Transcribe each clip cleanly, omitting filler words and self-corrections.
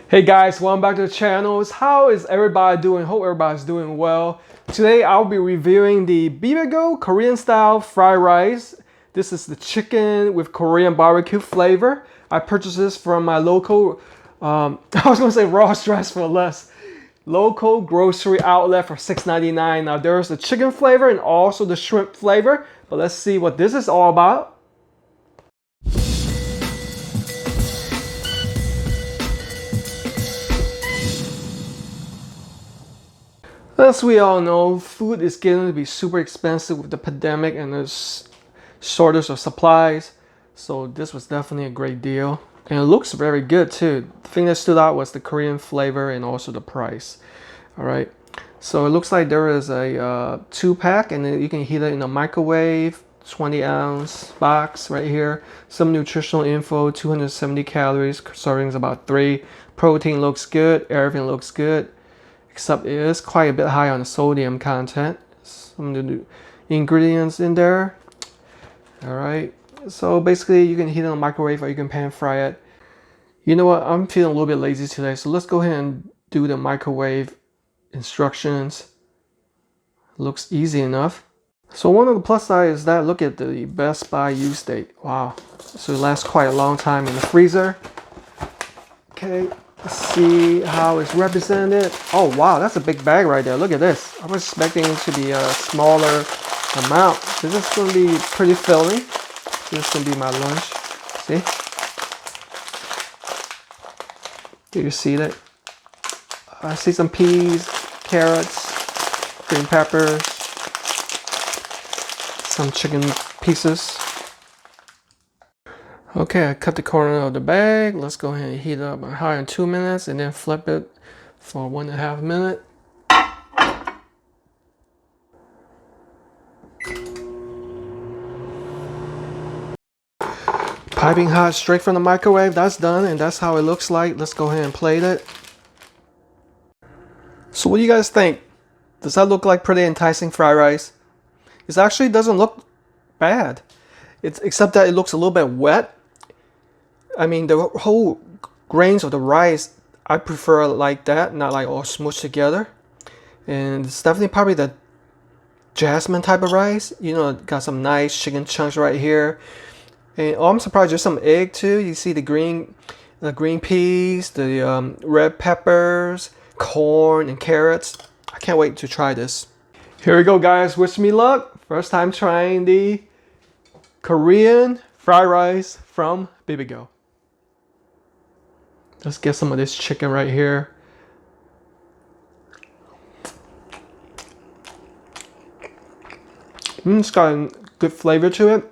Hey guys, welcome back to the channel. How is everybody doing? Hope everybody's doing well. Today I'll be reviewing the Bibigo Korean style fried rice. This is the chicken with Korean barbecue flavor. I purchased this from my local, I was gonna say Ross Dress for less, local grocery outlet for $6.99. Now there's the chicken flavor and also the shrimp flavor, but let's see what this is all about. As we all know, food is getting to be super expensive with the pandemic and there's shortage of supplies. So this was definitely a great deal. And it looks very good too. The thing that stood out was the Korean flavor and also the price. Alright, so it looks like there is a 2-pack and then you can heat it in a microwave. 20-ounce box right here. Some nutritional info, 270 calories, servings about 3. Protein looks good, everything looks good. Except it is quite a bit high on the sodium content. Some of the ingredients in there. Alright, so basically you can heat it in a microwave or you can pan fry it. You know what, I'm feeling a little bit lazy today, so let's go ahead and do the microwave instructions. Looks easy enough. So one of the plus side is that look at the best by use date. Wow, so it lasts quite a long time in the freezer. Okay. Let's see how it's represented. Oh wow, that's a big bag right there. Look at this. I was expecting it to be a smaller amount. This is going to be pretty filling. This is going to be my lunch. See? Do you see that? I see some peas, carrots, green peppers, some chicken pieces. Okay, I cut the corner of the bag. Let's go ahead and heat it up on high in 2 minutes and then flip it for 1.5 minutes. Piping hot straight from the microwave. That's done and that's how it looks like. Let's go ahead and plate it. So what do you guys think? Does that look like pretty enticing fried rice? It actually doesn't look bad. Except that it looks a little bit wet. I mean, the whole grains of the rice, I prefer like that, not like all smushed together. And it's definitely probably the jasmine type of rice. You know, got some nice chicken chunks right here. And oh, I'm surprised there's some egg too. You see the green peas, the red peppers, corn, and carrots. I can't wait to try this. Here we go, guys. Wish me luck. First time trying the Korean fried rice from Bibigo. Let's get some of this chicken right here. It's got a good flavor to it.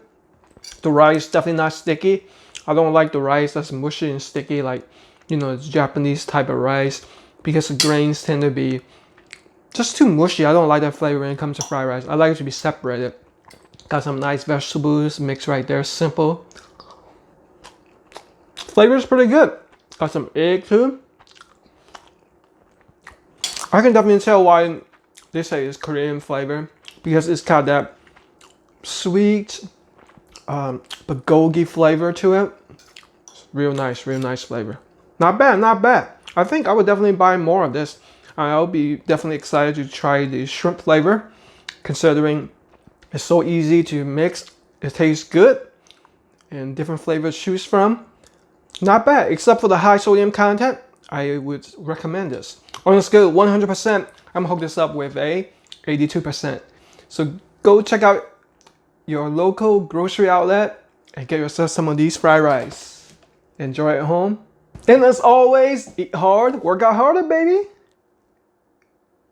The rice definitely not sticky. I don't like the rice that's mushy and sticky like, you know, it's Japanese type of rice because the grains tend to be just too mushy. I don't like that flavor when it comes to fried rice. I like it to be separated. Got some nice vegetables mixed right there, simple. Flavor is pretty good. Got some egg too. I can definitely tell why they say it's Korean flavor because it's got that sweet bulgogi flavor to it. Real nice flavor. Not bad, not bad. I think I would definitely buy more of this. I'll be definitely excited to try the shrimp flavor considering it's so easy to mix. It tastes good and different flavors to choose from. Not bad, except for the high sodium content. I would recommend this. On a scale of 100%, I'm gonna hook this up with a 82%. So go check out your local grocery outlet and get yourself some of these fried rice. Enjoy at home. And as always, eat hard, work out harder, baby.